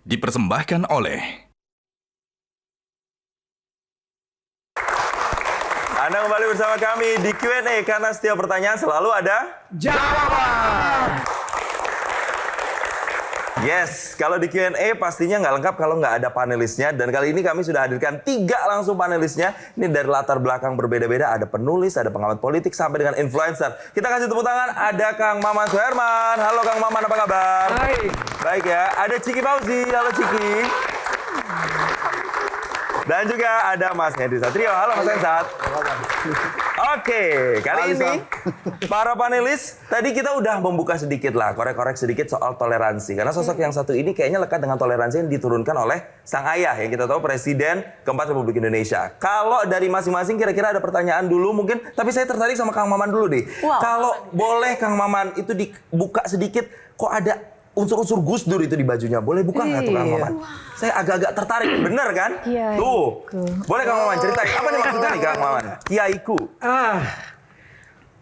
dipersembahkan oleh Anda kembali bersama kami di Q&A karena setiap pertanyaan selalu ada jawaban. Yes, kalau di Q&A pastinya nggak lengkap kalau nggak ada panelisnya. Dan kali ini kami sudah hadirkan 3 langsung panelisnya. Ini dari latar belakang berbeda-beda. Ada penulis, ada pengamat politik, sampai dengan influencer. Kita kasih tepuk tangan. Ada Kang Maman Suherman. Halo Kang Maman, apa kabar? Baik. Baik ya. Ada Ciki Fauzi. Halo Ciki. Dan juga ada Mas Henry Satrio. Halo Mas Hensat. Oke, kali ini para panelis, tadi kita udah membuka sedikit lah, korek-korek sedikit soal toleransi. Karena sosok yang satu ini kayaknya lekat dengan toleransi yang diturunkan oleh sang ayah, yang kita tahu Presiden keempat Republik Indonesia. Kalau dari masing-masing kira-kira ada pertanyaan dulu mungkin, tapi saya tertarik sama Kang Maman dulu deh. Wow. Kalau boleh Kang Maman itu dibuka sedikit, kok ada unsur-unsur Gus Dur itu di bajunya. Boleh buka nggak tuh Kang Maman? Saya agak-agak tertarik, bener kan? Kiaiku. Tuh, boleh Kang Maman ceritain. Apa nih maksudnya nih Kang Maman? Kiaiku.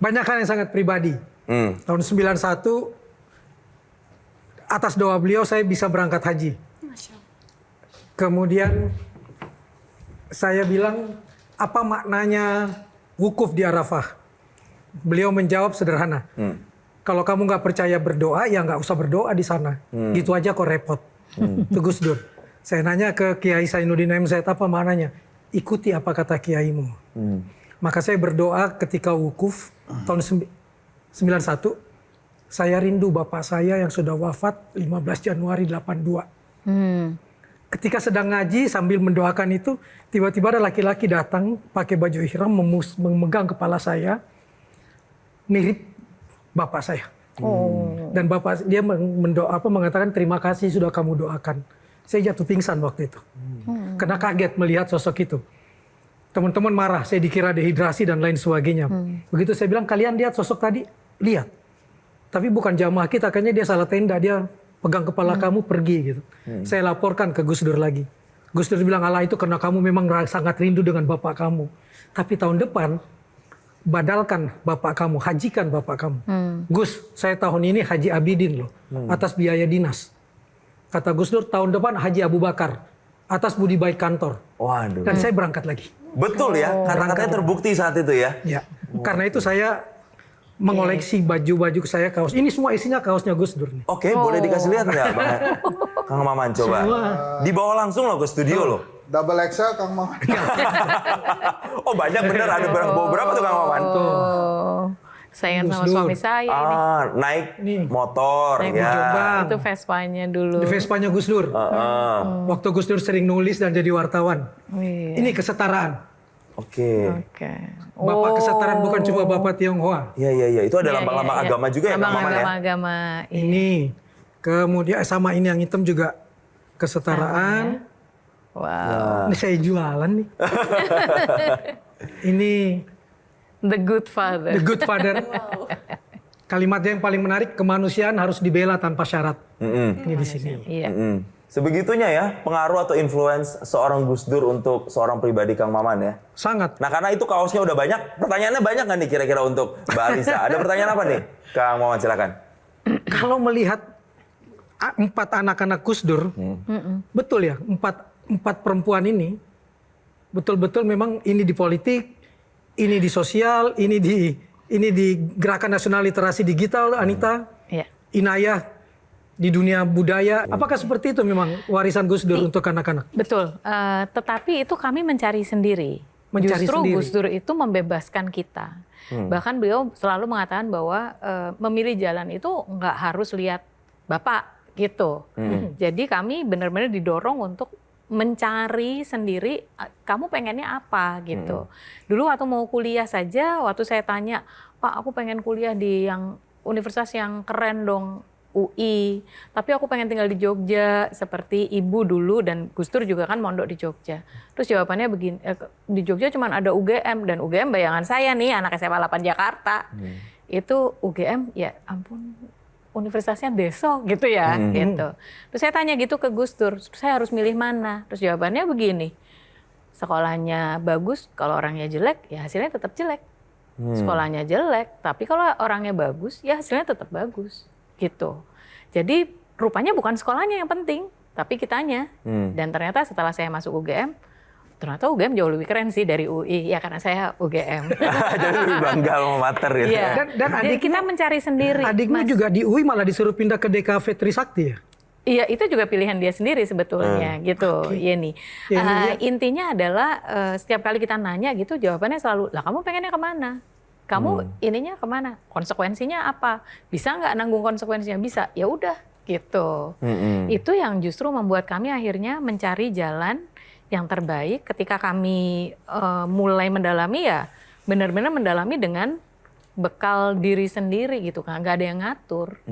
Banyak hal yang sangat pribadi. Tahun 91, atas doa beliau saya bisa berangkat haji. Kemudian saya bilang, apa maknanya wukuf di Arafah? Beliau menjawab sederhana. Kalau kamu nggak percaya berdoa, ya nggak usah berdoa di sana. Gitu aja kok repot. Itu Gus Dur. Saya nanya ke Kiai Zainuddin MZ, apa maknanya? Ikuti apa kata kiaimu. Maka saya berdoa ketika wukuf tahun 91. Saya rindu bapak saya yang sudah wafat 15 Januari 82. Ketika sedang ngaji sambil mendoakan itu, tiba-tiba ada laki-laki datang pakai baju ihram memegang kepala saya. Mirip bapak saya. Dan bapak dia mengatakan terima kasih sudah kamu doakan. Saya jatuh pingsan waktu itu. Karena kaget melihat sosok itu. Teman-teman marah, saya dikira dehidrasi dan lain sebagainya. Begitu saya bilang, kalian lihat sosok tadi? Lihat. Tapi bukan jamaah kita, kayaknya dia salah tenda, dia pegang kepala kamu pergi gitu. Saya laporkan ke Gus Dur lagi. Gus Dur bilang, Allah itu karena kamu memang sangat rindu dengan bapak kamu. Tapi tahun depan, badalkan bapak kamu, hajikan bapak kamu. Gus, saya tahun ini haji Abidin loh, atas biaya dinas. Kata Gus Dur, tahun depan haji Abu Bakar, atas budi baik kantor. Waduh. Dan saya berangkat lagi. Betul ya, kata-katanya terbukti saat itu ya. Ya, karena itu saya mengoleksi baju-baju saya, kaos. Ini semua isinya kaosnya Gus Dur nih. Oke, boleh dikasih lihat nggak Bang? Kang Maman coba. Dibawa langsung loh ke studio loh. Double XL Kang Maman. Oh banyak bener, ada beberapa tuh Kang Maman. Saya Gus sama Dur. suami saya ini. Naik Nih. motor Naik ya. Bang. Itu Vespanya dulu. Di Vespanya Gus Dur. Waktu Gus Dur sering nulis dan jadi wartawan. Iya. Ini kesetaraan. Oke. Oke. Bapak kesetaraan bukan cuma Bapak Tionghoa. Iya. Itu ada Iya, lambang-lambang iya. agama juga ya Kang Maman ya? Agama. Ini. Kemudian sama ini yang hitam juga kesetaraan. Wow. Ini saya jualan nih. Ini The Good Father. The Good Father. Kalimatnya yang paling menarik, kemanusiaan harus dibela tanpa syarat. Ini di sini. Iya. Sebegitunya ya pengaruh atau influence seorang Gus Dur untuk seorang pribadi Kang Maman ya. Sangat. Nah karena itu kaosnya udah banyak, pertanyaannya banyak nggak nih kira-kira untuk Mbak Alisa? Ada pertanyaan apa nih? Kang Maman silakan. Kalau melihat 4 anak-anak Gus Dur, betul ya, empat perempuan ini, betul-betul memang ini di politik, ini di sosial, ini di Gerakan Nasional Literasi Digital, Anita, Iya. Inayah di dunia budaya. Apakah seperti itu memang warisan Gus Dur untuk anak-anak? Betul. Tetapi itu kami mencari sendiri. Mencari Justru sendiri. Gus Dur itu membebaskan kita. Bahkan beliau selalu mengatakan bahwa memilih jalan itu nggak harus lihat Bapak gitu. Jadi kami benar-benar didorong untuk mencari sendiri, kamu pengennya apa gitu. Dulu waktu mau kuliah saja, waktu saya tanya, Pak aku pengen kuliah di yang universitas yang keren dong, UI. Tapi aku pengen tinggal di Jogja, seperti ibu dulu dan Gus Dur juga kan mondok di Jogja. Terus jawabannya begini, di Jogja cuma ada UGM, dan UGM bayangan saya nih, anak SMA 8 Jakarta. Itu UGM, ya ampun, universitasnya Deso gitu ya, gitu. Terus saya tanya gitu ke Gus Dur, saya harus milih mana? Terus jawabannya begini, sekolahnya bagus, kalau orangnya jelek, ya hasilnya tetap jelek. Sekolahnya jelek, tapi kalau orangnya bagus, ya hasilnya tetap bagus, gitu. Jadi rupanya bukan sekolahnya yang penting, Tapi kitanya. Dan ternyata setelah saya masuk UGM, ternyata UGM jauh lebih keren sih dari UI. Ya karena saya UGM. Jadi lebih bangga sama mater gitu. Iya. Dan Jadi kita mencari sendiri. Adikmu Mas. juga di UI malah disuruh pindah ke DKV Trisakti ya? Iya, itu juga pilihan dia sendiri sebetulnya gitu, Yeni. Intinya adalah setiap kali kita nanya gitu, jawabannya selalu, lah kamu pengennya kemana? Kamu ininya kemana? Konsekuensinya apa? Bisa nggak nanggung konsekuensinya? Bisa. Ya udah, gitu. Itu yang justru membuat kami akhirnya mencari jalan yang terbaik ketika kami mulai mendalami ya, benar-benar mendalami dengan bekal diri sendiri gitu kan, nggak ada yang ngatur.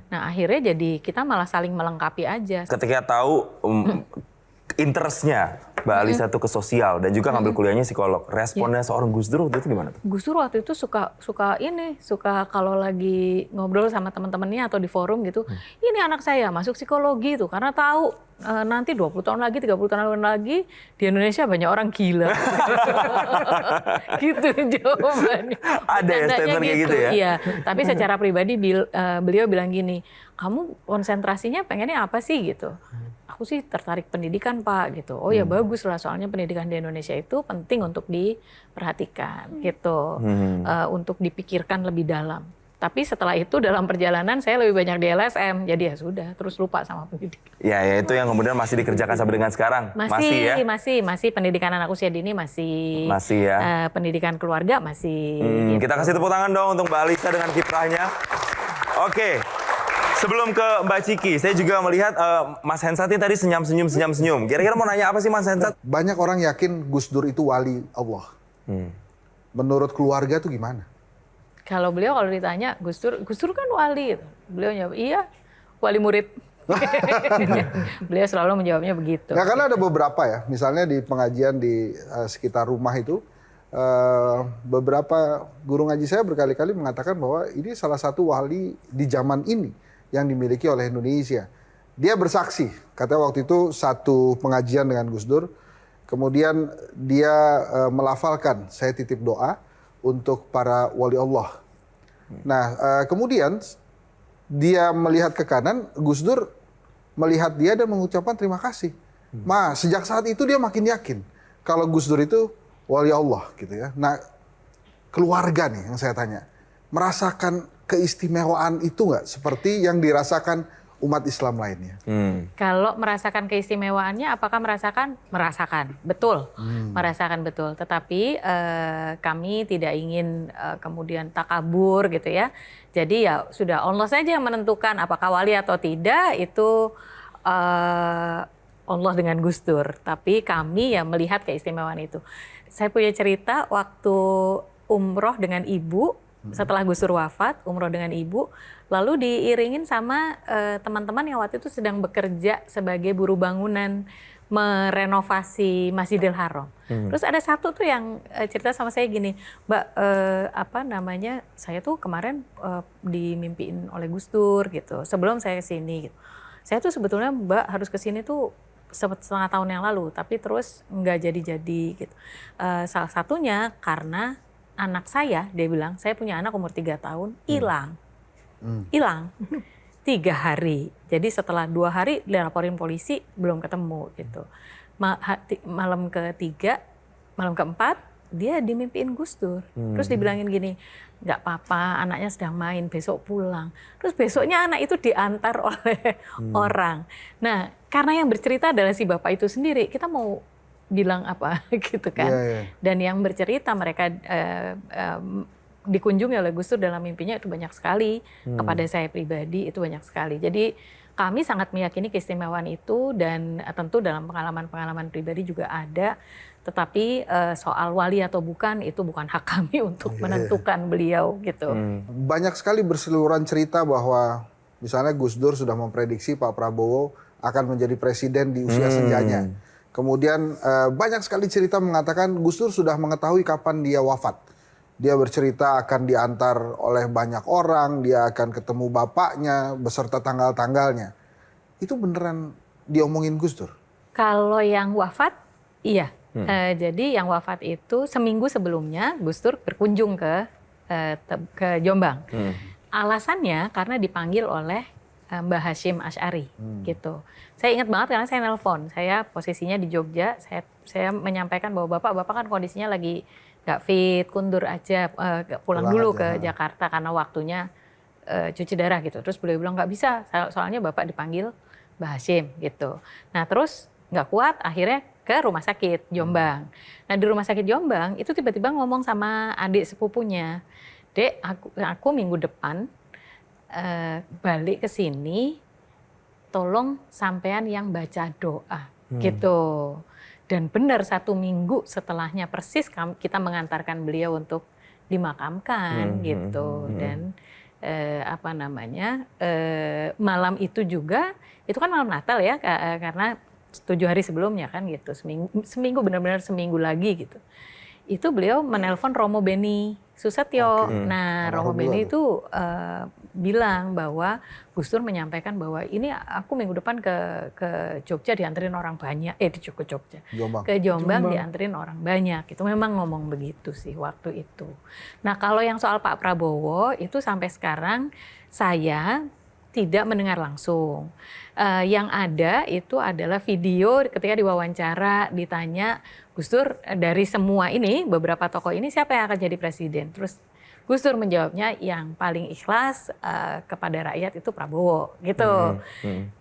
Nah akhirnya jadi kita malah saling melengkapi aja. Ketika tahu interestnya Mbak Alisa tuh ke sosial dan juga ngambil kuliahnya psikolog, responnya seorang Gus Dur waktu itu gimana tuh? Gus Dur waktu itu suka kalau lagi ngobrol sama teman-temannya atau di forum gitu, ini anak saya masuk psikologi tuh karena tahu nanti 20 tahun lagi, 30 tahun lagi di Indonesia banyak orang gila. Gitu jawabannya. Ada ya statement kayak gitu ya? Iya, tapi secara pribadi beliau bilang gini, kamu konsentrasinya pengennya apa sih gitu? Aku sih tertarik pendidikan Pak gitu. Oh ya bagus lah, soalnya pendidikan di Indonesia itu penting untuk diperhatikan gitu, untuk dipikirkan lebih dalam. Tapi setelah itu dalam perjalanan saya lebih banyak di LSM, jadi ya sudah terus lupa sama pendidikan. Ya itu yang kemudian masih dikerjakan sampai dengan sekarang. Masih pendidikan anak usia dini masih ya. Pendidikan keluarga masih. Gitu. Kita kasih tepuk tangan dong untuk Mbak Alisa dengan kiprahnya. Oke. Sebelum ke Mbak Ciki, saya juga melihat Mas Hensat ini tadi senyum-senyum. Kira-kira mau nanya apa sih Mas Hensat? Banyak orang yakin Gus Dur itu wali Allah. Menurut keluarga tuh gimana? Kalau ditanya Gus Dur kan wali. Beliau jawab, iya, wali murid. Beliau selalu menjawabnya begitu. Nah, karena ada beberapa ya, misalnya di pengajian di sekitar rumah itu, beberapa guru ngaji saya berkali-kali mengatakan bahwa ini salah satu wali di zaman ini yang dimiliki oleh Indonesia. Dia bersaksi, katanya waktu itu satu pengajian dengan Gus Dur, kemudian dia melafalkan, saya titip doa untuk para wali Allah. Nah, kemudian dia melihat ke kanan, Gus Dur melihat dia dan mengucapkan terima kasih. Sejak saat itu dia makin yakin kalau Gus Dur itu wali Allah gitu ya. Nah, keluarga nih yang saya tanya, merasakan keistimewaan itu nggak seperti yang dirasakan umat Islam lainnya? Kalau merasakan keistimewaannya, apakah merasakan? Merasakan, betul. Merasakan betul. Tetapi kami tidak ingin kemudian takabur gitu ya. Jadi ya sudah Allah saja yang menentukan apakah wali atau tidak, itu Allah dengan Gus Dur. Tapi kami ya melihat keistimewaan itu. Saya punya cerita waktu umroh dengan ibu, setelah Gus Dur wafat, umroh dengan ibu, lalu diiringin sama teman-teman yang waktu itu sedang bekerja sebagai buruh bangunan merenovasi Masjidil Haram. Terus ada satu tuh yang cerita sama saya gini, Mbak, saya tuh kemarin dimimpiin oleh Gus Dur gitu, sebelum saya kesini gitu. Saya tuh sebetulnya Mbak harus kesini tuh setengah tahun yang lalu, tapi terus nggak jadi-jadi gitu. Salah satunya karena anak saya, dia bilang, saya punya anak umur 3 tahun, hilang. 3 hari. Jadi setelah 2 hari dilaporin polisi, belum ketemu gitu. Malam ke-3, malam ke-4, dia dimimpiin Gus Dur. Terus dibilangin gini, nggak apa-apa, anaknya sedang main, besok pulang. Terus besoknya anak itu diantar oleh orang. Nah, karena yang bercerita adalah si bapak itu sendiri, kita mau bilang apa gitu kan. Dan yang bercerita mereka dikunjungi oleh Gus Dur dalam mimpinya itu banyak sekali. Kepada saya pribadi itu banyak sekali. Jadi kami sangat meyakini keistimewaan itu, dan tentu dalam pengalaman-pengalaman pribadi juga ada. Tetapi soal wali atau bukan, itu bukan hak kami untuk menentukan beliau gitu. Banyak sekali berseliweran cerita bahwa misalnya Gus Dur sudah memprediksi Pak Prabowo akan menjadi presiden di usia senjanya. Kemudian banyak sekali cerita mengatakan Gus Dur sudah mengetahui kapan dia wafat. Dia bercerita akan diantar oleh banyak orang, dia akan ketemu bapaknya beserta tanggal-tanggalnya. Itu beneran diomongin Gus Dur? Kalau yang wafat, iya. Jadi yang wafat itu seminggu sebelumnya Gus Dur berkunjung ke Jombang. Alasannya karena dipanggil oleh Mbah Hashim Asy'ari gitu. Saya ingat banget karena saya nelpon, saya posisinya di Jogja, saya menyampaikan bahwa bapak kan kondisinya lagi nggak fit, kundur aja, pulang dulu ke Jakarta karena waktunya cuci darah gitu. Terus beliau bilang nggak bisa, soalnya bapak dipanggil Mbah Hashim gitu. Nah terus nggak kuat, akhirnya ke rumah sakit Jombang. Nah di rumah sakit Jombang itu tiba-tiba ngomong sama adik sepupunya, Dek, aku minggu depan balik ke sini, tolong sampean yang baca doa gitu. Dan benar 1 minggu setelahnya persis kita mengantarkan beliau untuk dimakamkan gitu. Dan malam itu juga, itu kan malam Natal ya, karena 7 hari sebelumnya kan gitu, seminggu benar-benar seminggu lagi gitu. Itu beliau menelpon Romo Beni Susetyo. Nah, Romo Beni itu bilang bahwa Gus Dur menyampaikan bahwa ini aku minggu depan ke Jogja dianterin orang banyak, di Jogja. Ke Jombang dianterin orang banyak. Itu memang ngomong begitu sih waktu itu. Nah, kalau yang soal Pak Prabowo itu sampai sekarang saya tidak mendengar langsung. Yang ada itu adalah video ketika diwawancara ditanya Gus Dur dari semua ini, beberapa tokoh ini siapa yang akan jadi presiden? Terus Gus Dur menjawabnya yang paling ikhlas kepada rakyat itu Prabowo gitu.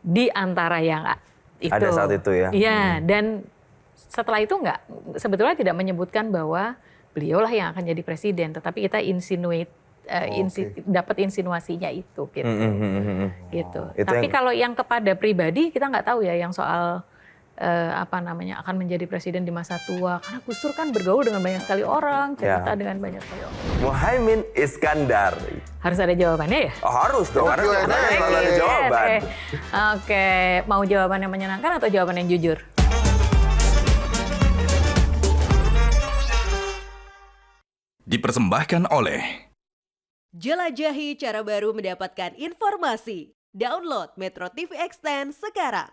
Di antara yang itu. Ada saat itu ya. Iya, dan setelah itu sebetulnya tidak menyebutkan bahwa beliaulah yang akan jadi presiden, tetapi kita dapat insinuasinya itu gitu. Gitu. Tapi kalau yang kepada pribadi kita nggak tahu ya, yang soal akan menjadi presiden di masa tua, karena Gus Dur kan bergaul dengan banyak sekali orang, cerita dengan banyak sekali orang. Muhaimin Iskandar. Harus ada jawabannya ya? Oh, harus dong, karena selalu ada jawaban. Oke, mau jawaban yang menyenangkan atau jawaban yang jujur? Dipersembahkan oleh Jelajahi cara baru mendapatkan informasi. Download Metro TV Extend sekarang.